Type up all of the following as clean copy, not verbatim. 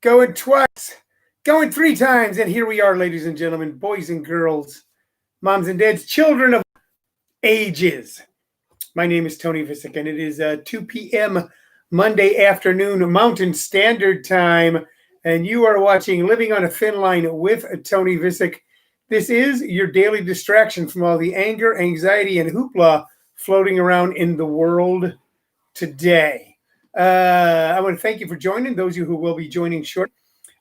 Going twice, going three times, and here we are, ladies and gentlemen, boys and girls, moms and dads, children of ages. My name is Tony Vicich, and it is 2 p.m. Monday afternoon Mountain Standard Time, and you are watching Living on a Thin Line with Tony Vicich. This is your daily distraction from all the anger, anxiety, and hoopla floating around in the world today. I want to thank you for joining, those of you who will be joining shortly.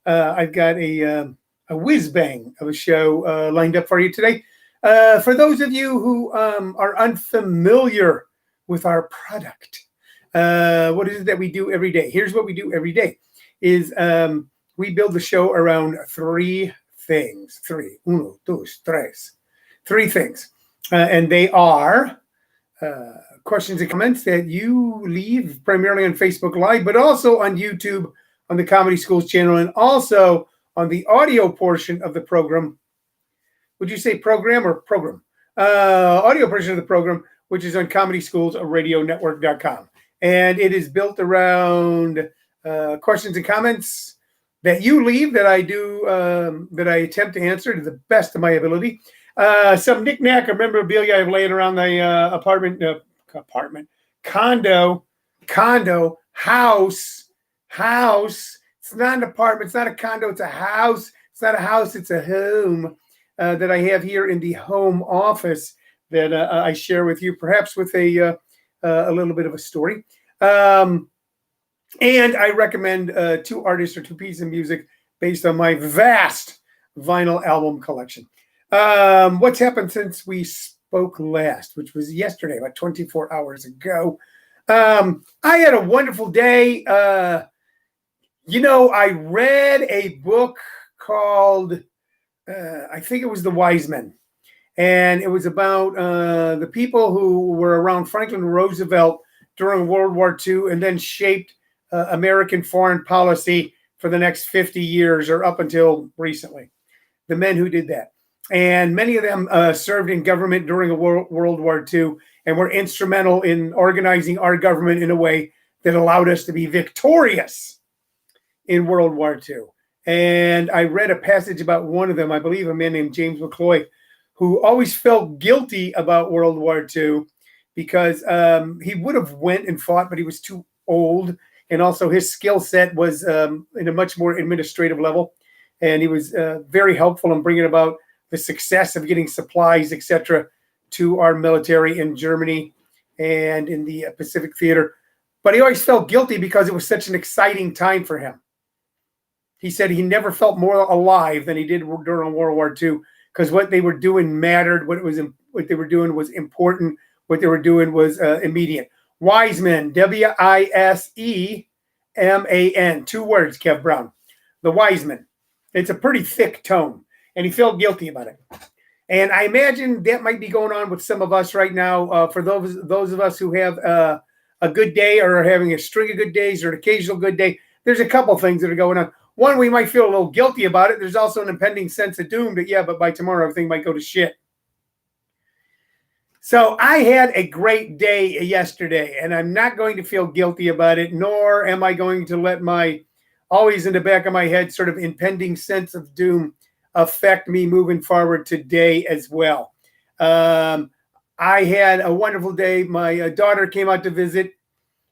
I've got a whiz bang of a show lined up for you today. For those of you who are unfamiliar with our product, what is it that we do every day? Here's what we do every day is we build the show around three things. Uno, dos, tres. Three things. And they are questions and comments that you leave primarily on Facebook Live, but also on YouTube, on the Comedy Schools channel, and also on the audio portion of the program. Would you say program or program? Audio portion of the program, which is on ComedySchoolsRadioNetwork.com. And it is built around questions and comments that you leave that I do, that I attempt to answer to the best of my ability. Some knick-knack or memorabilia I've laying around the condo, house. It's not an apartment. It's not a condo. It's a house. It's not a house. It's a home that I have here in the home office that I share with you, perhaps with a little bit of a story. And I recommend two artists or two pieces of music based on my vast vinyl album collection. What's happened since we spoke last, which was yesterday, about 24 hours ago? I had a wonderful day. I read a book called, I think it was The Wise Men. And it was about the people who were around Franklin Roosevelt during World War II and then shaped American foreign policy for the next 50 years or up until recently. The men who did that. And many of them served in government during World War II and were instrumental in organizing our government in a way that allowed us to be victorious in World War II. And I read a passage about one of them, I believe a man named James McCloy, who always felt guilty about World War II because he would have went and fought, but he was too old. And also his skill set was in a much more administrative level. And he was very helpful in bringing about the success of getting supplies, etc., to our military in Germany and in the Pacific Theater. But he always felt guilty because it was such an exciting time for him. He said he never felt more alive than he did during World War II because what they were doing mattered. What they were doing was important. What they were doing was immediate. Wise Men, Wiseman, 2 words, Kev Brown. The Wise Men. It's a pretty thick tone. And he felt guilty about it. And I imagine that might be going on with some of us right now. For those of us who have a good day or are having a string of good days or an occasional good day, there's a couple things that are going on. One, we might feel a little guilty about it. There's also an impending sense of doom that, but by tomorrow, everything might go to shit. So I had a great day yesterday, and I'm not going to feel guilty about it, nor am I going to let my always in the back of my head sort of impending sense of doom affect me moving forward today as well. I had a wonderful day. My daughter came out to visit.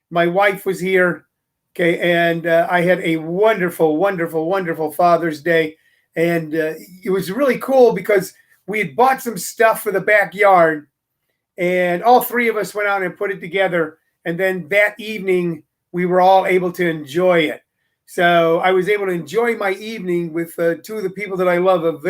My wife was here. Okay. And I had a wonderful, wonderful, wonderful Father's Day. And it was really cool because we had bought some stuff for the backyard and all three of us went out and put it together. And then that evening we were all able to enjoy it. So I was able to enjoy my evening with two of the people that I love.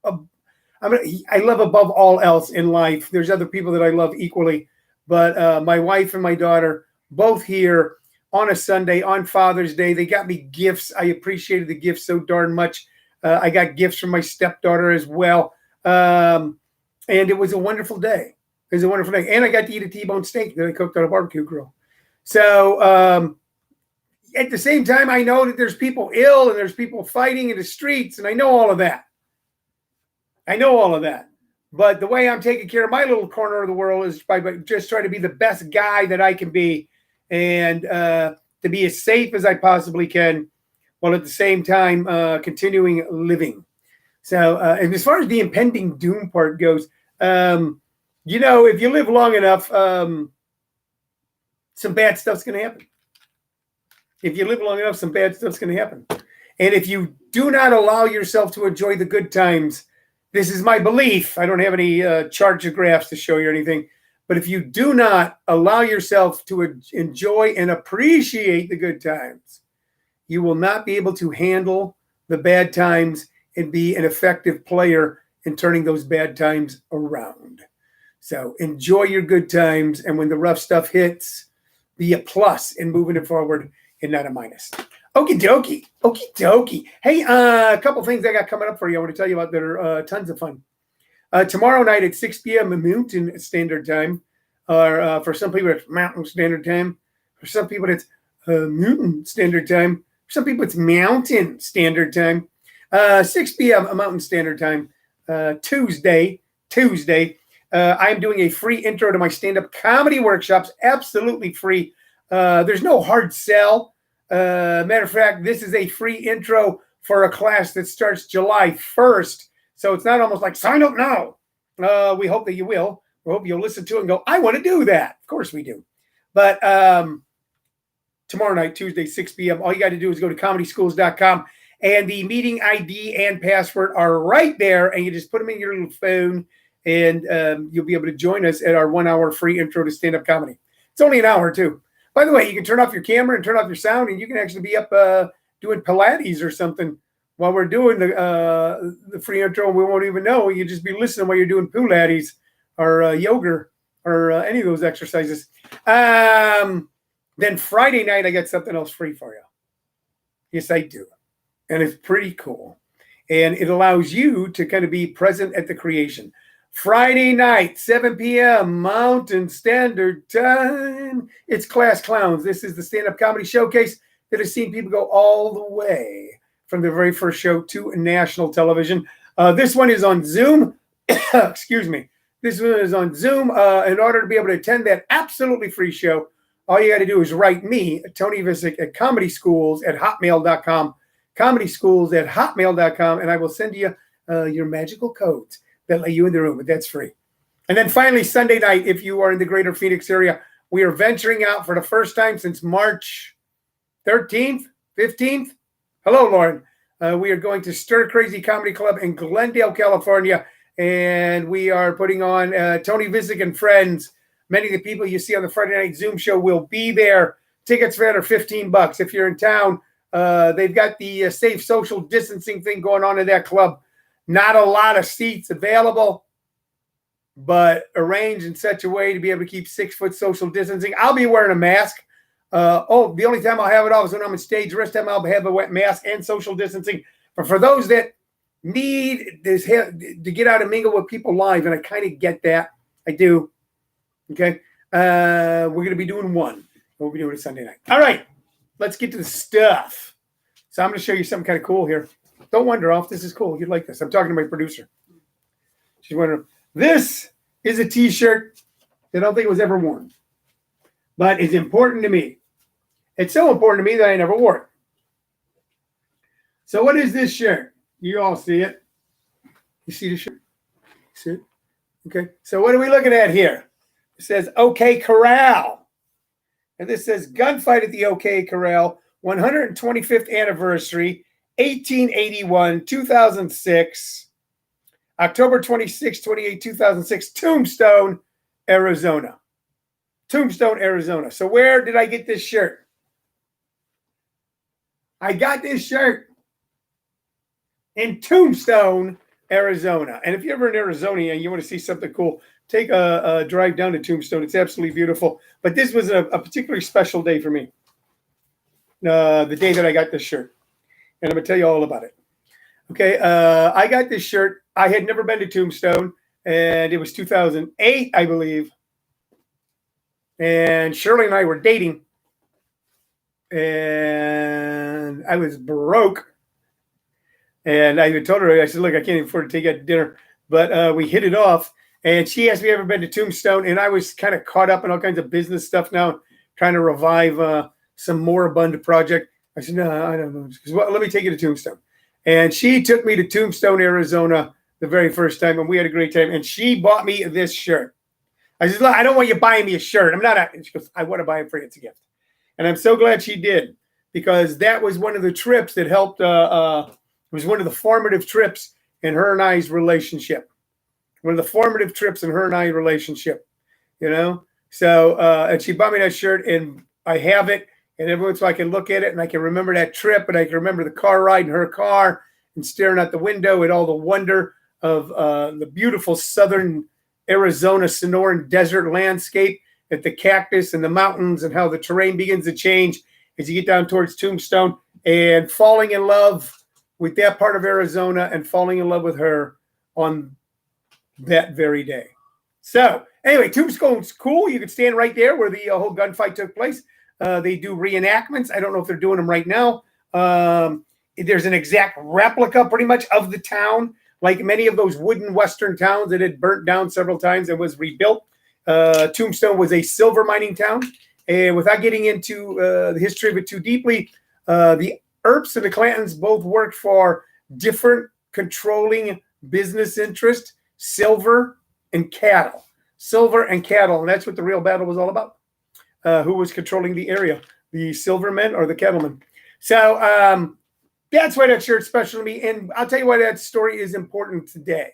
I love above all else in life. There's other people that I love equally, but my wife and my daughter both here on a Sunday on Father's Day. They got me gifts. I appreciated the gifts so darn much. I got gifts from my stepdaughter as well, and it was a wonderful day. It was a wonderful day, and I got to eat a T-bone steak that I cooked on a barbecue grill. So. At the same time, I know that there's people ill and there's people fighting in the streets, and I know all of that. But the way I'm taking care of my little corner of the world is by just trying to be the best guy that I can be and to be as safe as I possibly can while at the same time continuing living. So, and as far as the impending doom part goes, if you live long enough, some bad stuff's going to happen. If you live long enough, some bad stuff's going to happen. And if you do not allow yourself to enjoy the good times, this is my belief. I don't have any charts or graphs to show you or anything. But if you do not allow yourself to enjoy and appreciate the good times, you will not be able to handle the bad times and be an effective player in turning those bad times around. So enjoy your good times. And when the rough stuff hits, be a plus in moving it forward and not a minus. Okie dokie. Okie dokie. Hey, a couple things I got coming up for you. I want to tell you about that are tons of fun. Tomorrow night at 6 p.m. Mountain Standard Time, or for some people it's Mountain Standard Time. For some people it's Mountain Standard Time. For some people it's Mountain Standard Time. 6 p.m. Mountain Standard Time, Tuesday. I'm doing a free intro to my stand-up comedy workshops, absolutely free. There's no hard sell. Matter of fact, this is a free intro for a class that starts July 1st. So it's not almost like sign up now. We hope that you will. We hope you'll listen to it and go, I want to do that. Of course we do. But tomorrow night, Tuesday, 6 p.m., all you got to do is go to comedyschools.com. And the meeting ID and password are right there. And you just put them in your little phone. And you'll be able to join us at our 1 hour free intro to stand-up comedy. It's only an hour, too. By the way, you can turn off your camera and turn off your sound, and you can actually be up doing Pilates or something while we're doing the free intro. We won't even know. You just be listening while you're doing Pilates or yoga or any of those exercises. Then Friday night, I got something else free for you. Yes, I do. And it's pretty cool. And it allows you to kind of be present at the creation. Friday night, 7 p.m. Mountain Standard Time. It's Class Clowns. This is the stand-up comedy showcase that has seen people go all the way from the very first show to national television. This one is on Zoom. Excuse me. This one is on Zoom. In order to be able to attend that absolutely free show, all you got to do is write me, Tony Vicich, at comedyschools@hotmail.com. comedyschools@hotmail.com, and I will send you your magical codes that let you in the room, but that's free. And then finally, Sunday night, if you are in the greater Phoenix area, we are venturing out for the first time since March 13th, 15th. Hello, Lauren. We are going to Stir Crazy Comedy Club in Glendale, California, and we are putting on Tony Vicich and Friends. Many of the people you see on the Friday night Zoom show will be there. Tickets for that are $15. If you're in town, they've got the safe social distancing thing going on in that club. Not a lot of seats available, but arranged in such a way to be able to keep 6 foot social distancing. I'll be wearing a mask. The only time I'll have it off is when I'm on stage. The rest of the time I'll have a wet mask and social distancing. But for those that need this to get out and mingle with people live, and I kind of get that. I do. Okay. We're going to be doing one. We'll be doing it Sunday night. All right. Let's get to the stuff. So I'm going to show you something kind of cool here. Don't wander off. This is cool. You'd like this. I'm talking to my producer. She's wondering. This is a T-shirt that I don't think it was ever worn. But it's important to me. It's so important to me that I never wore it. So what is this shirt? You all see it. You see the shirt? See it? Okay. So what are we looking at here? It says OK Corral. And this says Gunfight at the OK Corral, 125th anniversary, 1881, 2006, October 26, 28, 2006, Tombstone, Arizona. Tombstone, Arizona. So where did I get this shirt? I got this shirt in Tombstone, Arizona. And if you're ever in Arizona and you want to see something cool, take a drive down to Tombstone. It's absolutely beautiful. But this was a particularly special day for me, the day that I got this shirt. And I'm going to tell you all about it. Okay, I got this shirt. I had never been to Tombstone, and it was 2008, I believe. And Shirley and I were dating, and I was broke. And I even told her, I said, look, I can't even afford to take you out to dinner. But we hit it off. And she asked me if I've ever been to Tombstone. And I was kind of caught up in all kinds of business stuff now, trying to revive some moribund project. I said, no, I don't know. She goes, well, let me take you to Tombstone. And she took me to Tombstone, Arizona the very first time, and we had a great time. And she bought me this shirt. I said, look, I don't want you buying me a shirt. I'm not. And she goes, I want to buy it for you. It's a gift. And I'm so glad she did, because that was one of the trips that helped. It was one of the formative trips in her and I's relationship. One of the formative trips in her and I's relationship, you know? So, and she bought me that shirt, and I have it. And every once in a while I can look at it and I can remember that trip, and I can remember the car ride in her car and staring out the window at all the wonder of the beautiful southern Arizona Sonoran desert landscape, at the cactus and the mountains, and how the terrain begins to change as you get down towards Tombstone, and falling in love with that part of Arizona and falling in love with her on that very day. So anyway, Tombstone's cool. You can stand right there where the whole gunfight took place. They do reenactments. I don't know if they're doing them right now. There's an exact replica pretty much of the town, like many of those wooden Western towns that had burnt down several times and was rebuilt. Tombstone was a silver mining town. And without getting into the history of it too deeply, the Earps and the Clantons both worked for different controlling business interests, silver and cattle. Silver and cattle, and that's what the real battle was all about. Who was controlling the area, the silvermen or the cattlemen. So that's why that shirt's special to me. And I'll tell you why that story is important today.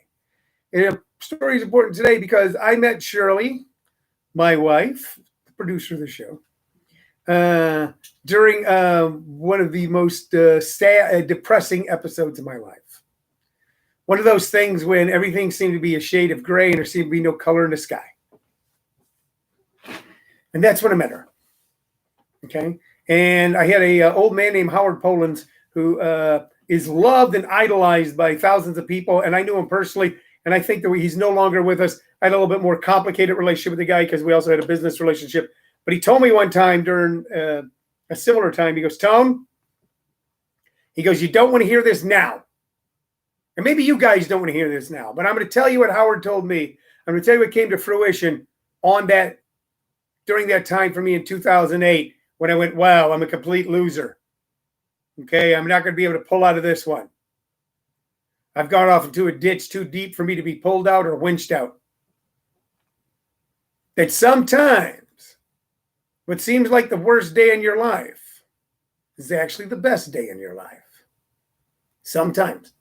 And the story is important today because I met Shirley, my wife, the producer of the show, during one of the most sad, depressing episodes of my life. One of those things when everything seemed to be a shade of gray and there seemed to be no color in the sky. And that's when I met her. Okay. And I had a old man named Howard Polans who is loved and idolized by thousands of people. And I knew him personally. And I think that he's no longer with us. I had a little bit more complicated relationship with the guy because we also had a business relationship. But he told me one time during a similar time, he goes, Tone, he goes, you don't want to hear this now. And maybe you guys don't want to hear this now. But I'm going to tell you what Howard told me. I'm going to tell you what came to fruition on that during that time for me in 2008, when I went, wow, I'm a complete loser. Okay, I'm not going to be able to pull out of this one. I've gone off into a ditch too deep for me to be pulled out or winched out. That sometimes what seems like the worst day in your life is actually the best day in your life. Sometimes.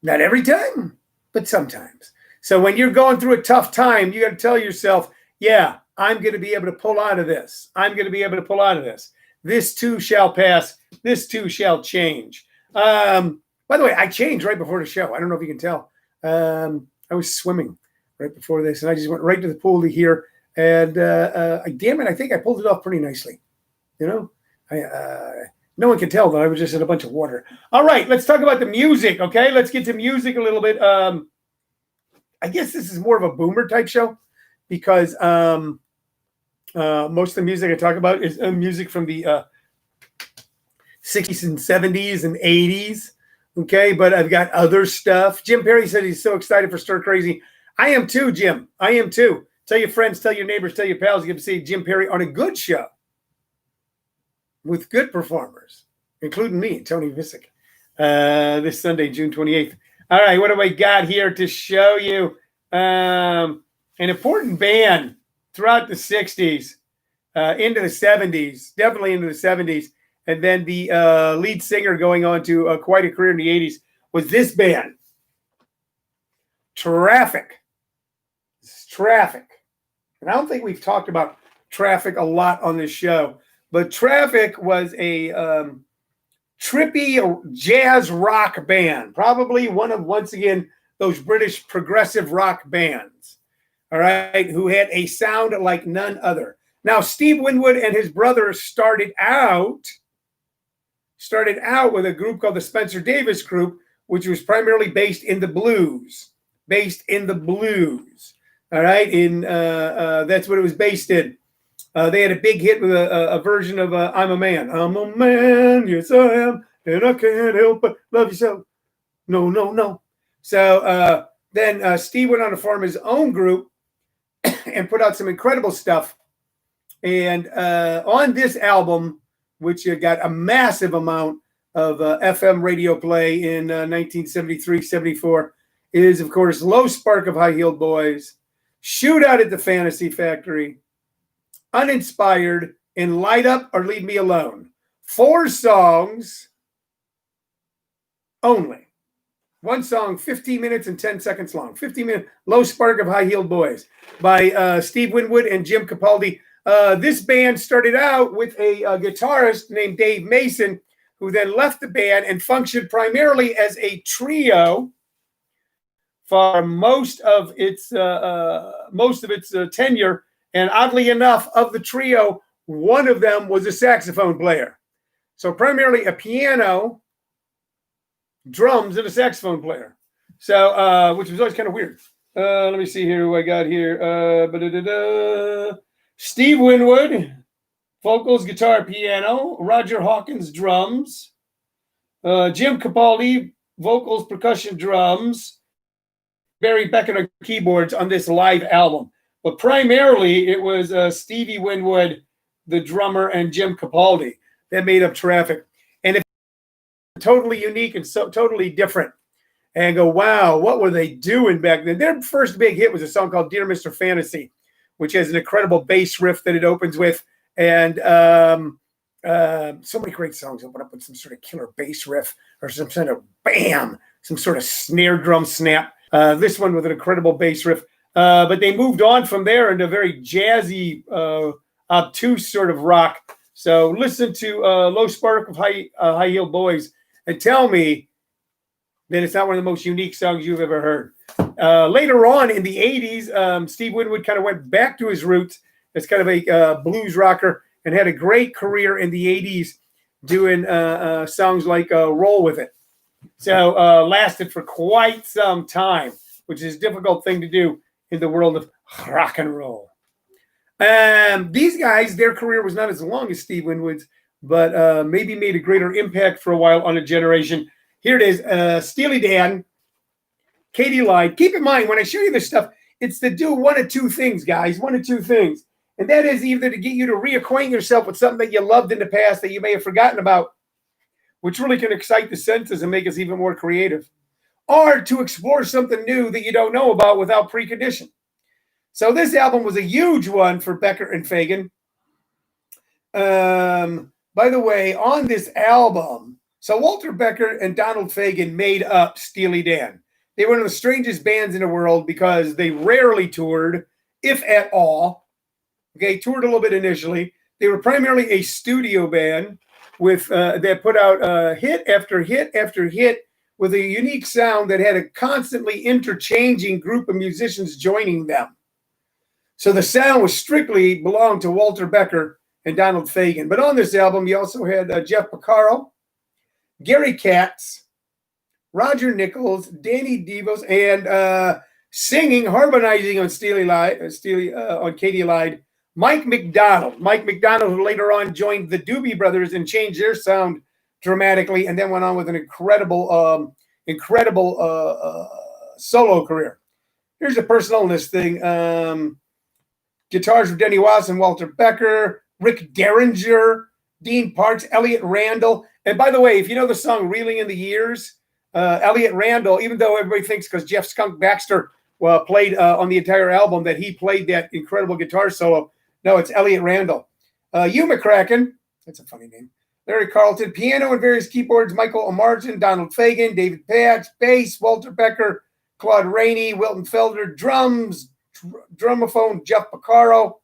Not every time, but sometimes. So when you're going through a tough time, you got to tell yourself, yeah, I'm going to be able to pull out of this. I'm going to be able to pull out of this. This too shall pass. This too shall change. By the way, I changed right before the show. I don't know if you can tell. I was swimming right before this, and I just went right to the pool to here. And damn it, I think I pulled it off pretty nicely. You know, no one can tell that I was just in a bunch of water. All right, let's talk about the music. Okay, let's get to music a little bit. I guess this is more of a boomer type show because most of the music I talk about is music from the 60s and 70s and 80s. Okay, but I've got other stuff. Jim Perry said he's so excited for Stir Crazy. I am too, Jim. I am too. Tell your friends, tell your neighbors, tell your pals you get to see Jim Perry on a good show with good performers, including me, Tony Vicich, this Sunday, June 28th. All right, what do I got here to show you? An important band throughout the 60s, into the 70s, definitely into the 70s. And then the lead singer going on to quite a career in the 80s was this band, Traffic. This is Traffic. And I don't think we've talked about Traffic a lot on this show, but Traffic was a trippy jazz rock band, probably one of, once again, those British progressive rock bands, all right, who had a sound like none other. Now, Steve Winwood and his brother started out with a group called the Spencer Davis Group, which was primarily based in the blues. All right, that's what it was based in. They had a big hit with a version of I'm a Man. I'm a man, yes I am, and I can't help but love you so. No, no, no. So then Steve went on to form his own group and put out some incredible stuff. And on this album which got a massive amount of FM radio play in 1973, 74, is, of course, Low Spark of High-Heeled Boys, Shootout at the Fantasy Factory, Uninspired, and Light Up or Leave Me Alone. 4 songs only. One song, 15 minutes and 10 seconds long. 15 minutes, Low Spark of High-Heeled Boys by Steve Winwood and Jim Capaldi. This band started out with a guitarist named Dave Mason, who then left the band and functioned primarily as a trio for most of its tenure. And oddly enough, of the trio, one of them was a saxophone player. So primarily a piano, drums, and a saxophone player. So, which was always kind of weird. Let me see here who I got here. Steve Winwood, vocals, guitar, piano. Roger Hawkins, drums. Jim Capaldi, vocals, percussion, drums. Barry Beckett on keyboards on this live album. But primarily, it was Stevie Winwood, the drummer, and Jim Capaldi that made up Traffic. And it's totally unique and so totally different. And go, wow, what were they doing back then? Their first big hit was a song called Dear Mr. Fantasy, which has an incredible bass riff that it opens with. And so many great songs open up with some sort of killer bass riff or some sort of bam, some sort of snare drum snap. This one with an incredible bass riff. But they moved on from there into very jazzy, obtuse sort of rock. So listen to Low Spark of High-Heeled Boys and tell me that it's not one of the most unique songs you've ever heard. Later on in the 80s, Steve Winwood kind of went back to his roots as kind of a blues rocker and had a great career in the 80s doing songs like Roll With It. So lasted for quite some time, which is a difficult thing to do in the world of rock and roll. These guys, their career was not as long as Steve Winwood's, but maybe made a greater impact for a while on a generation. Here it is, Steely Dan, Katie Lyde. Keep in mind, when I show you this stuff, it's to do one of two things, guys, one of two things. And that is either to get you to reacquaint yourself with something that you loved in the past that you may have forgotten about, which really can excite the senses and make us even more creative, or to explore something new that you don't know about without precondition. So this album was a huge one for Becker and Fagen. By the way, on this album, so Walter Becker and Donald Fagen made up Steely Dan. They were one of the strangest bands in the world because they rarely toured, if at all. Okay, toured a little bit initially. They were primarily a studio band with that put out hit after hit after hit with a unique sound that had a constantly interchanging group of musicians joining them. So the sound was strictly belonged to Walter Becker and Donald Fagen. But on this album, you also had Jeff Porcaro, Gary Katz, Roger Nichols, Danny DeVos, and singing, harmonizing on on Katie Lyde, Mike McDonald. Mike McDonald, who later on joined the Doobie Brothers and changed their sound dramatically, and then went on with an incredible solo career. Here's a personalness thing. Guitars for Denny Watson, Walter Becker, Rick Derringer, Dean Parks, Elliot Randall. And by the way, if you know the song Reeling in the Years, Elliot Randall, even though everybody thinks because Jeff Skunk Baxter played on the entire album that he played that incredible guitar solo, no, it's Elliot Randall. Hugh McCracken, that's a funny name. Larry Carlton, piano and various keyboards, Michael O'Martin, Donald Fagen, David Patch, bass, Walter Becker, Claude Rainey, Wilton Felder, drums, drumophone, Jeff Porcaro.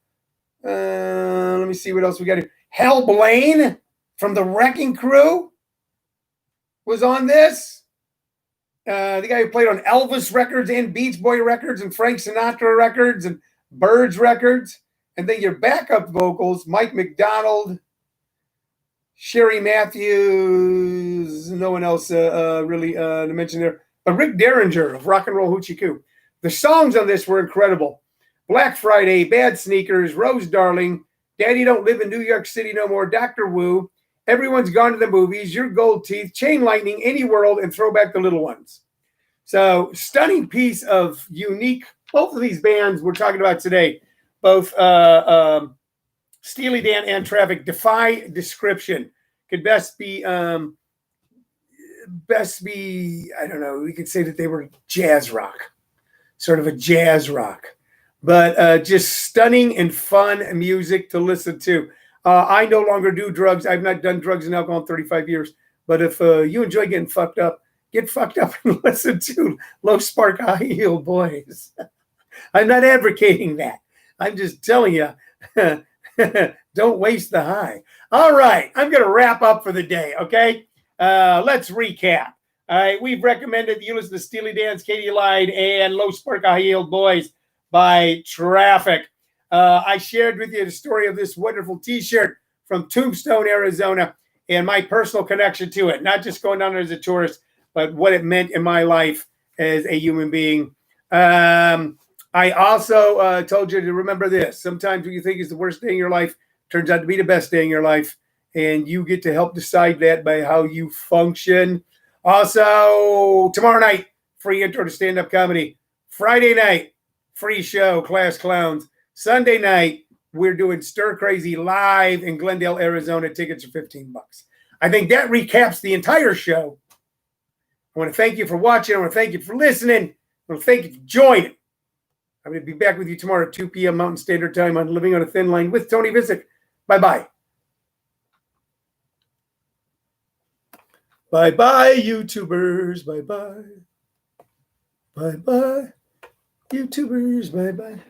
Let me see what else we got here. Hal Blaine from the Wrecking Crew was on this. The guy who played on Elvis records and Beach Boy records and Frank Sinatra records and Byrds records. And then your backup vocals, Mike McDonald, Sherry Matthews, no one else really to mention there. But Rick Derringer of Rock and Roll Hoochie Coo. The songs on this were incredible. Black Friday, Bad Sneakers, Rose Darling, Daddy Don't Live in New York City No More, Dr. Wu, Everyone's Gone to the Movies, Your Gold Teeth, Chain Lightning, Any World, and Throw Back the Little Ones. So stunning piece of unique, both of these bands we're talking about today, both Steely Dan and Traffic, defy description. could best be I don't know, we could say that they were jazz rock, sort of a jazz rock, but just stunning and fun music to listen to. I no longer do drugs. I've not done drugs and alcohol in 35 years. But if you enjoy getting fucked up, get fucked up and listen to Low Spark High Heel Boys. I'm not advocating that. I'm just telling you, don't waste the high. All right, I'm going to wrap up for the day, okay? Let's recap. All right, we've recommended that you listen to Steely Dan's Katie Lied and Low Spark High Heel Boys by Traffic. I shared with you the story of this wonderful T-shirt from Tombstone, Arizona, and my personal connection to it. Not just going down there as a tourist, but what it meant in my life as a human being. I also told you to remember this. Sometimes what you think is the worst day in your life turns out to be the best day in your life, and you get to help decide that by how you function. Also, tomorrow night, free intro to stand-up comedy. Friday night, free show, Class Clowns. Sunday night, we're doing Stir Crazy live in Glendale, Arizona. Tickets are $15. I think that recaps the entire show. I want to thank you for watching. I want to thank you for listening. I want to thank you for joining. I'm going to be back with you tomorrow at 2 p.m. Mountain Standard Time on Living on a Thin Line with Tony Vicich. Bye-bye. Bye-bye, YouTubers. Bye-bye. Bye-bye, YouTubers. Bye-bye.